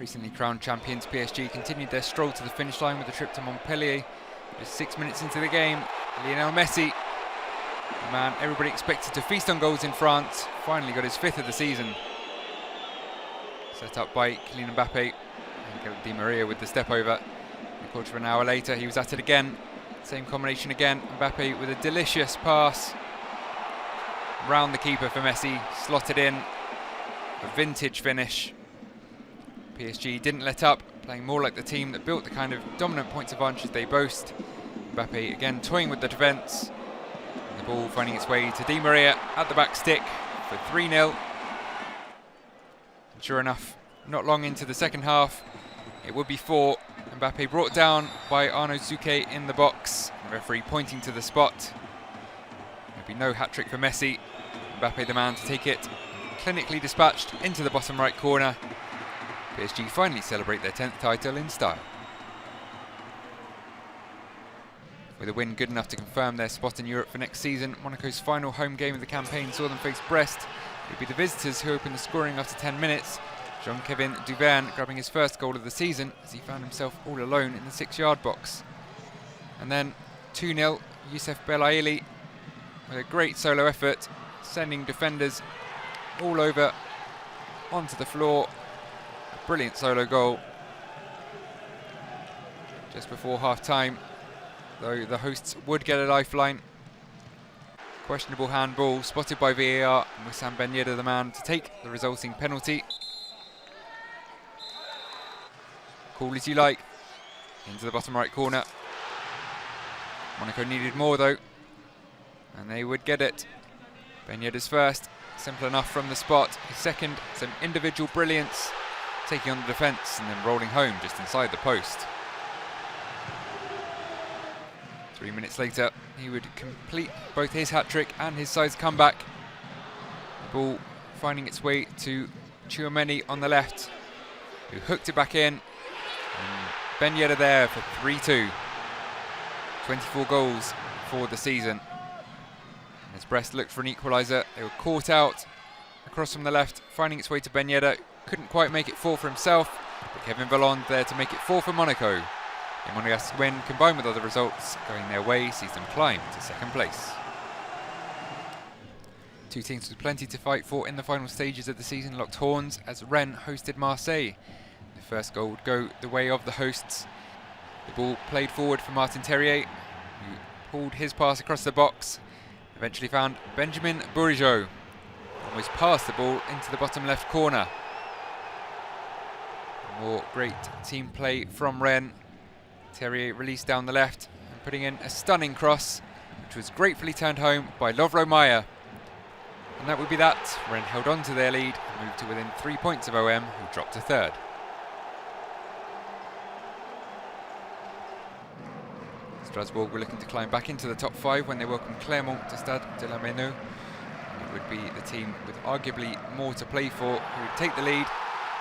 Recently crowned champions PSG continued their stroll to the finish line with a trip to Montpellier. Just 6 minutes into the game, Lionel Messi, the man everybody expected to feast on goals in France, finally got his 5th of the season. Set up by Kylian Mbappe, and Di Maria with the step over. A quarter of an hour later he was at it again, same combination again, Mbappe with a delicious pass. Round the keeper for Messi, slotted in, a vintage finish. PSG didn't let up, playing more like the team that built the kind of dominant points advantage they boast. Mbappe again toying with the defence. The ball finding its way to Di Maria at the back stick for 3-0. Sure enough, not long into the second half, it would be 4. Mbappe brought down by Arnaud Souquet in the box. The referee pointing to the spot. There'll be no hat-trick for Messi. Mbappe the man to take it, clinically dispatched into the bottom right corner. PSG finally celebrate their 10th title in style. With a win good enough to confirm their spot in Europe for next season, Monaco's final home game of the campaign saw them face Brest. It would be the visitors who opened the scoring after 10 minutes. Jean-Kévin grabbing his first goal of the season as he found himself all alone in the 6-yard box. And then 2-0, Youssef Belaïli with a great solo effort, sending defenders all over onto the floor. A brilliant solo goal. Just before half-time, though the hosts would get a lifeline. Questionable handball spotted by VAR, and Wissam Ben Yedder the man to take the resulting penalty. Cool as you like, into the bottom right corner. Monaco needed more though, and they would get it. Ben Yedder's first, simple enough from the spot. His second, some individual brilliance, taking on the defence and then rolling home just inside the post. 3 minutes later, he would complete both his hat-trick and his side's comeback. The ball finding its way to Tchouaméni on the left, who hooked it back in. And Ben Yedder there for 3-2. 24 goals for the season. And as Brest looked for an equaliser, they were caught out. Across from the left, finding its way to Ben Yedder. Couldn't quite make it 4 for himself, but Kevin Volland there to make it 4 for Monaco. The Monegasque win, combined with other results going their way, sees them climb to second place. Two teams with plenty to fight for in the final stages of the season locked horns as Rennes hosted Marseille. The first goal would go the way of the hosts. The ball played forward for Martin Terrier, who pulled his pass across the box, eventually found Benjamin Bourigeaud, almost passed the ball into the bottom left corner. More great team play from Rennes. Terrier released down the left and putting in a stunning cross, which was gratefully turned home by Lovro Maia. And that would be that. Rennes held on to their lead and moved to within 3 points of OM, who dropped to third. Strasbourg were looking to climb back into the top 5 when they welcomed Clermont to Stade de la Méno. It would be the team with arguably more to play for who would take the lead.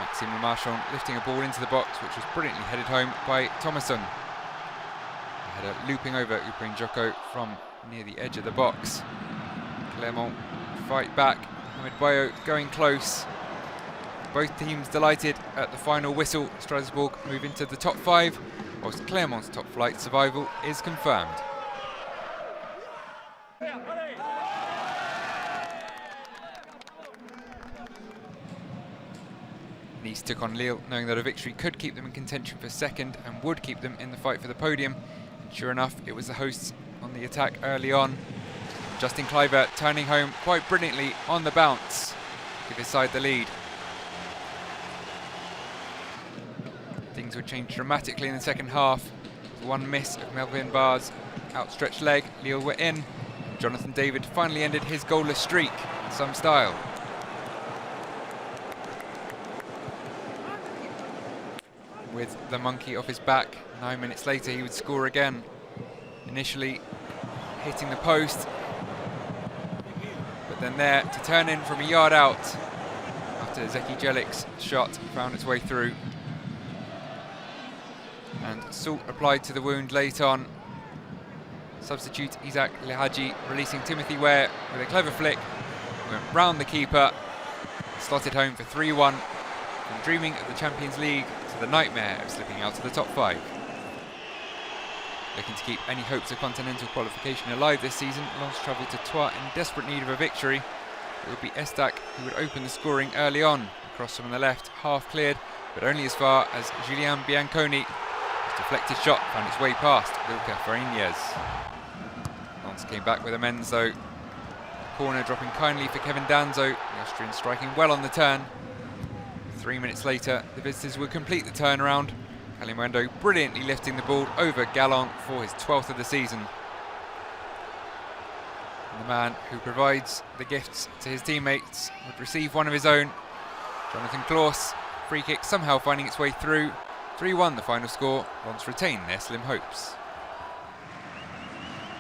Maxime Marchand lifting a ball into the box, which was brilliantly headed home by Thomasson. A header looping over Uprine Joko from near the edge of the box. Clermont fight back, Hamid Bayo going close. Both teams delighted at the final whistle. Strasbourg move into the top 5, whilst Clermont's top flight survival is confirmed. Nice took on Lille, knowing that a victory could keep them in contention for second and would keep them in the fight for the podium. And sure enough, it was the hosts on the attack early on. Justin Kluivert turning home quite brilliantly on the bounce to give his side the lead. Things would change dramatically in the second half. With one miss of Melvin Barr's outstretched leg, Lille were in. Jonathan David finally ended his goalless streak in some style. With the monkey off his back, 9 minutes later he would score again. Initially hitting the post, but then there to turn in from a yard out after Zeki Jelik's shot found its way through. And salt applied to the wound late on. Substitute Isaac Lehaji releasing Timothy Ware with a clever flick. Went round the keeper, slotted home for 3-1. from dreaming of the Champions League to the nightmare of slipping out of the top 5. Looking to keep any hopes of continental qualification alive this season, Lens travelled to Troyes in desperate need of a victory. It would be ESTAC who would open the scoring early on. Cross from the left, half cleared, but only as far as Julien Bianconi. His deflected shot found its way past Wilke Farinez. Lens came back with amends though. Corner dropping kindly for Kevin Danzo, the Austrian striking well on the turn. 3 minutes later, the visitors would complete the turnaround. Calimundo brilliantly lifting the ball over Gallant for his 12th of the season. And the man who provides the gifts to his teammates would receive one of his own. Jonathan Klaus, free kick somehow finding its way through. 3-1 the final score. Lens retain their slim hopes.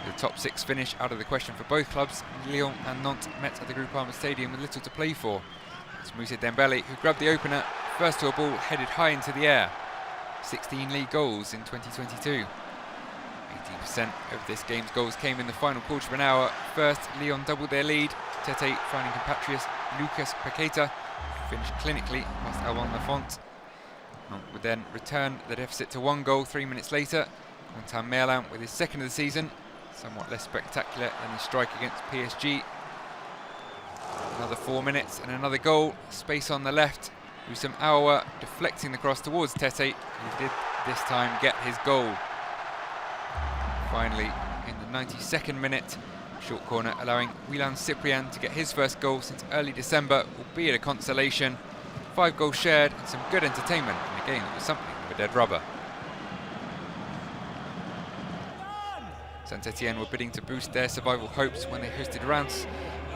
With the top 6 finish out of the question for both clubs, Lyon and Nantes met at the Groupama Stadium with little to play for. It's Moussa Dembele who grabbed the opener, first to a ball headed high into the air. 16 league goals in 2022. 80% of this game's goals came in the final quarter of an hour. First, Lyon doubled their lead. Tete finding compatriot Lucas Paqueta, who finished clinically past Alban Lafont. Nantes would then return the deficit to 1 goal 3 minutes later. Quentin Merlin with his 2nd of the season, somewhat less spectacular than his strike against PSG. Another 4 minutes and another goal. Space on the left. Wissam Aouar deflecting the cross towards Tete, who did this time get his goal. Finally, in the 92nd minute, short corner allowing Willan Cyprien to get his first goal since early December, albeit a consolation. 5 goals shared and some good entertainment in a game that was something of a dead rubber. Saint-Etienne were bidding to boost their survival hopes when they hosted Reims.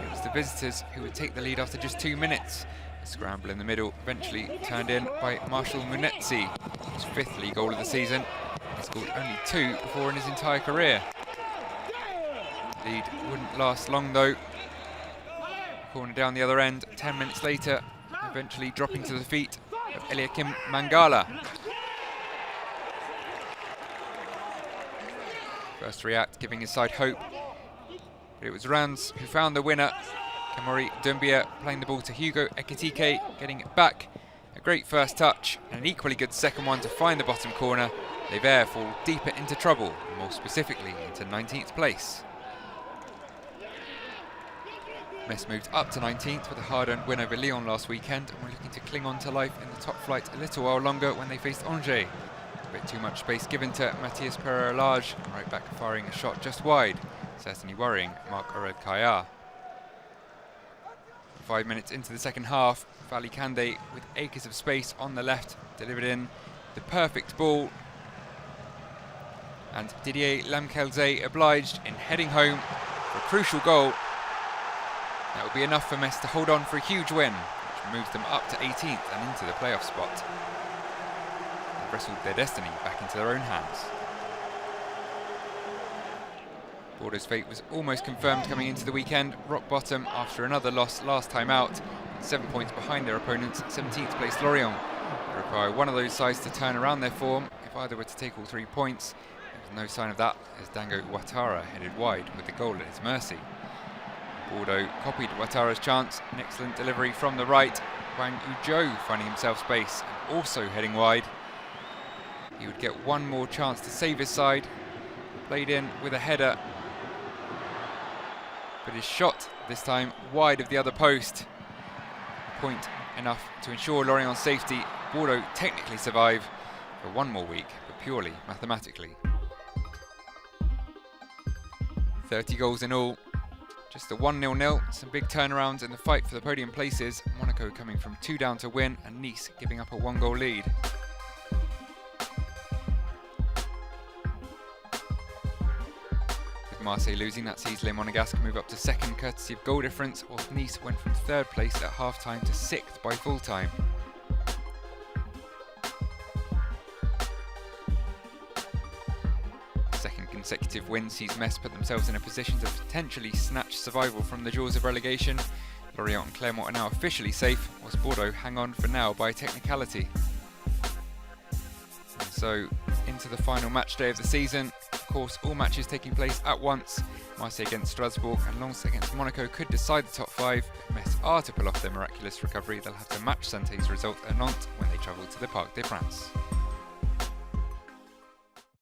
It was the visitors who would take the lead after just 2 minutes. A scramble in the middle eventually turned in by Marshall Munetsi, his 5th league goal of the season. He scored only 2 before in his entire career. Lead wouldn't last long though. Corner down the other end, 10 minutes later, eventually dropping to the feet of Eliakim Mangala. First react, giving his side hope. But it was Reims who found the winner. Kamori Doumbia playing the ball to Hugo Ekitike, getting it back. A great first touch and an equally good second one to find the bottom corner. Les Verts fall deeper into trouble, more specifically into 19th place. Metz moved up to 19th with a hard-earned win over Lyon last weekend and were looking to cling on to life in the top flight a little while longer when they faced Angers. A bit too much space given to Matthias Pereira-Lage, right back firing a shot just wide, certainly worrying Marc-Aurèle Caillard. 5 minutes into the second half, Fally Kande with acres of space on the left delivered in the perfect ball, and Didier Lamkelze obliged in heading home for a crucial goal. That would be enough for Metz to hold on for a huge win, which moves them up to 18th and into the playoff spot. They've wrestled their destiny back into their own hands. Bordeaux's fate was almost confirmed coming into the weekend, rock bottom after another loss last time out, 7 points behind their opponents, 17th place Lorient. They require one of those sides to turn around their form if either were to take all 3 points. There was no sign of that as Dango Ouattara headed wide with the goal at his mercy. Bordeaux copied Ouattara's chance, an excellent delivery from the right. Wang Uzhou finding himself space and also heading wide. He would get one more chance to save his side, played in with a header, but his shot this time wide of the other post. Point enough to ensure Lorient's safety. Bordeaux technically survive for 1 more week, but purely mathematically. 30 goals in all. Just a 1-0 nil, some big turnarounds in the fight for the podium places. Monaco coming from 2 down to win, and Nice giving up a 1-goal lead. With Marseille losing, that sees Les Monégasques move up to 2nd courtesy of goal difference, whilst Nice went from 3rd place at half-time to 6th by full-time. Consecutive win sees Metz put themselves in a position to potentially snatch survival from the jaws of relegation. Lorient and Clermont are now officially safe, whilst Bordeaux hang on for now by technicality. And so, into the final match day of the season, course, all matches taking place at once. Marseille against Strasbourg and Lens against Monaco could decide the top 5. If Metz are to pull off their miraculous recovery, they'll have to match Saint-Étienne's result at Nantes when they travel to the Parc des Princes.